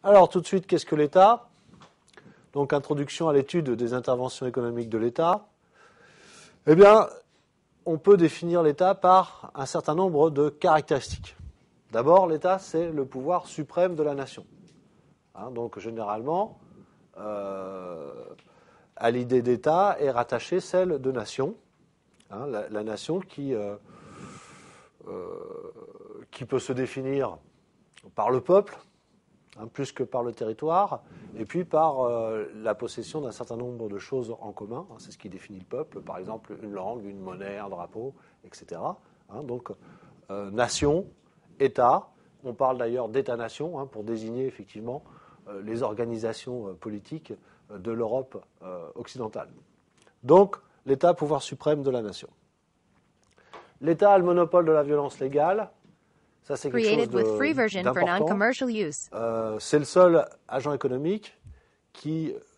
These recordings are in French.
Alors, tout de suite, qu'est-ce que l'État? Donc, introduction à l'étude des interventions économiques de l'État. Eh bien, on peut définir l'État par un certain nombre de caractéristiques. D'abord, l'État, c'est le pouvoir suprême de la nation. Donc, généralement, à l'idée d'État est rattachée celle de nation. La nation qui peut se définir par le peuple, plus que par le territoire, et puis par la possession d'un certain nombre de choses en commun. C'est ce qui définit le peuple, par exemple une langue, une monnaie, un drapeau, etc. Donc, nation, État. On parle d'ailleurs d'État-nation pour désigner effectivement les organisations politiques de l'Europe occidentale. Donc, l'État, pouvoir suprême de la nation. L'État a le monopole de la violence légale. Ça, c'est quelque chose d'important. C'est le seul agent économique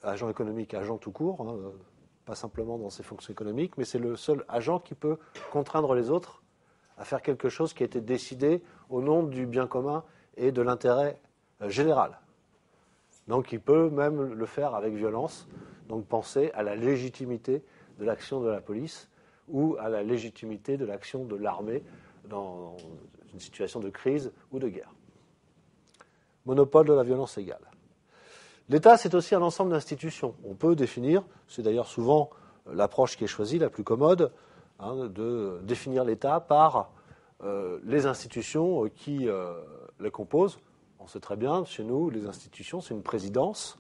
agent tout court, pas simplement dans ses fonctions économiques, mais c'est le seul agent qui peut contraindre les autres à faire quelque chose qui a été décidé au nom du bien commun et de l'intérêt général. Donc, il peut même le faire avec violence. Donc, penser à la légitimité de l'action de la police ou à la légitimité de l'action de l'armée dans une situation de crise ou de guerre. Monopole de la violence légale. L'État, c'est aussi un ensemble d'institutions. On peut définir, c'est d'ailleurs souvent l'approche qui est choisie, la plus commode, de définir l'État par les institutions qui les composent. On sait très bien, chez nous, les institutions, c'est une présidence,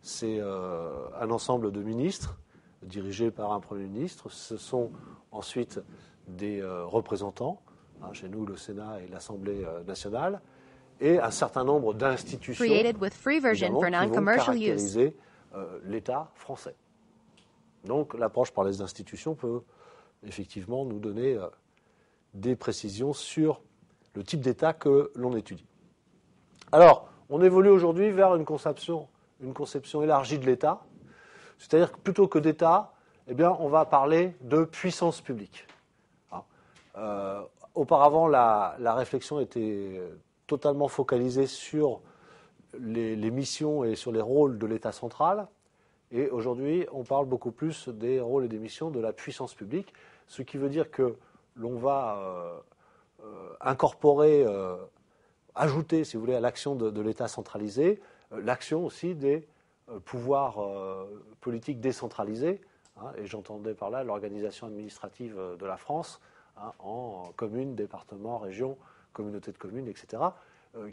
c'est un ensemble de ministres dirigés par un Premier ministre. Ce sont ensuite des représentants, chez nous le Sénat et l'Assemblée nationale, et un certain nombre d'institutions qui vont caractériser l'État français. Donc l'approche par les institutions peut effectivement nous donner des précisions sur le type d'État que l'on étudie. Alors, on évolue aujourd'hui vers une conception élargie de l'État, c'est-à-dire que plutôt que d'État, eh bien, on va parler de puissance publique. Auparavant, la réflexion était totalement focalisée sur les missions et sur les rôles de l'État central. Et aujourd'hui, on parle beaucoup plus des rôles et des missions de la puissance publique, ce qui veut dire que l'on va incorporer, ajouter, si vous voulez, à l'action de l'État centralisé, l'action aussi des pouvoirs politiques décentralisés. Et j'entendais par là l'organisation administrative de la France, en communes, départements, régions, communautés de communes, etc.,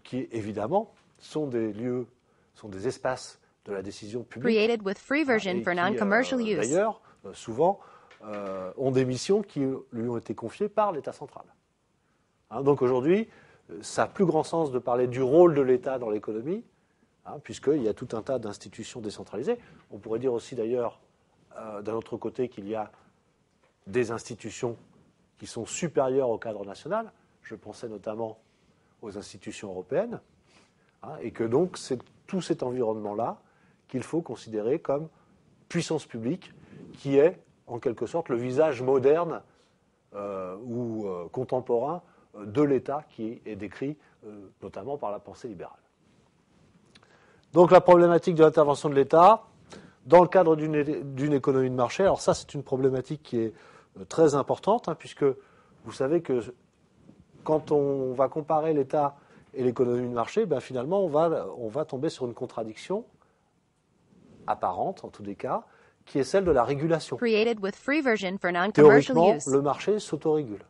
qui évidemment sont des lieux, sont des espaces de la décision publique, et qui, d'ailleurs, souvent, ont des missions qui lui ont été confiées par l'État central. Donc aujourd'hui, ça a plus grand sens de parler du rôle de l'État dans l'économie, puisqu'il y a tout un tas d'institutions décentralisées. On pourrait dire aussi, d'ailleurs, d'un autre côté, qu'il y a des institutions qui sont supérieures au cadre national. Je pensais notamment aux institutions européennes, et que donc c'est tout cet environnement-là qu'il faut considérer comme puissance publique, qui est en quelque sorte le visage moderne ou contemporain de l'État qui est décrit notamment par la pensée libérale. Donc la problématique de l'intervention de l'État dans le cadre d'une économie de marché, alors ça c'est une problématique qui est très importante, puisque vous savez que quand on va comparer l'État et l'économie de marché, finalement on va tomber sur une contradiction apparente en tous les cas, qui est celle de la régulation. Théoriquement, le marché s'autorégule.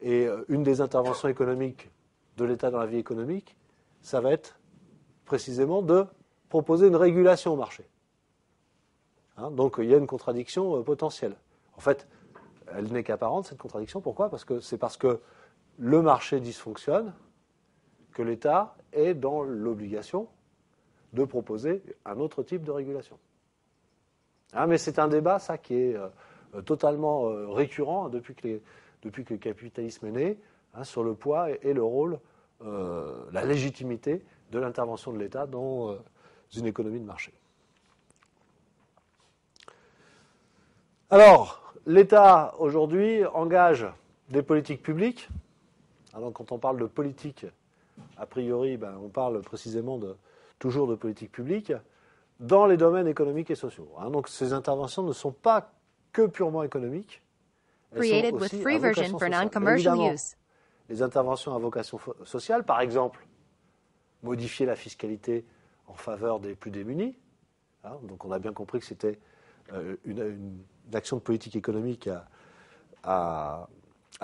Et une des interventions économiques de l'État dans la vie économique, ça va être précisément de proposer une régulation au marché. Donc il y a une contradiction potentielle. En fait, elle n'est qu'apparente, cette contradiction. Pourquoi ? Parce que le marché dysfonctionne que l'État est dans l'obligation de proposer un autre type de régulation. Mais c'est un débat, ça, qui est totalement récurrent depuis que le capitalisme est né, sur le poids et le rôle, la légitimité de l'intervention de l'État dans une économie de marché. Alors, l'État, aujourd'hui, engage des politiques publiques. Alors, quand on parle de politique a priori, on parle précisément toujours de politique publique, dans les domaines économiques et sociaux. Donc ces interventions ne sont pas que purement économiques, elles sont aussi à vocation sociale. Évidemment, les interventions à vocation sociale, par exemple, modifier la fiscalité en faveur des plus démunis. Donc on a bien compris que c'était une action de politique économique à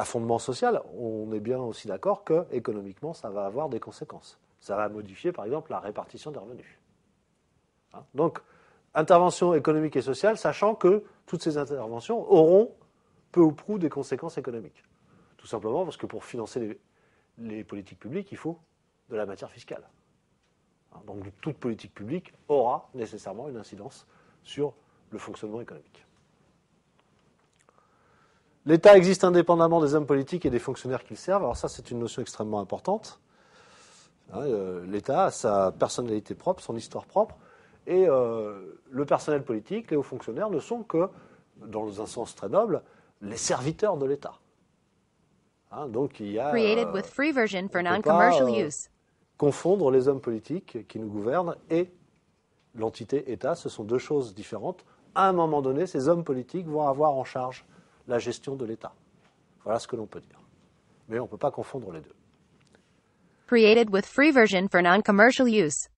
fondement social. On est bien aussi d'accord que économiquement, ça va avoir des conséquences. Ça va modifier, par exemple, la répartition des revenus. Donc, intervention économique et sociale, sachant que toutes ces interventions auront peu ou prou des conséquences économiques. Tout simplement parce que pour financer les politiques publiques, il faut de la matière fiscale. Donc toute politique publique aura nécessairement une incidence sur le fonctionnement économique. L'État existe indépendamment des hommes politiques et des fonctionnaires qui le servent. Alors ça, c'est une notion extrêmement importante. L'État a sa personnalité propre, son histoire propre, et le personnel politique, les hauts fonctionnaires ne sont que, dans un sens très noble, les serviteurs de l'État. Donc il y a... Created with free version for non-commercial use. Confondre les hommes politiques qui nous gouvernent et l'entité État, ce sont deux choses différentes. À un moment donné, ces hommes politiques vont avoir en charge la gestion de l'État. Voilà ce que l'on peut dire. Mais on ne peut pas confondre les deux. Created with free version for non-commercial use.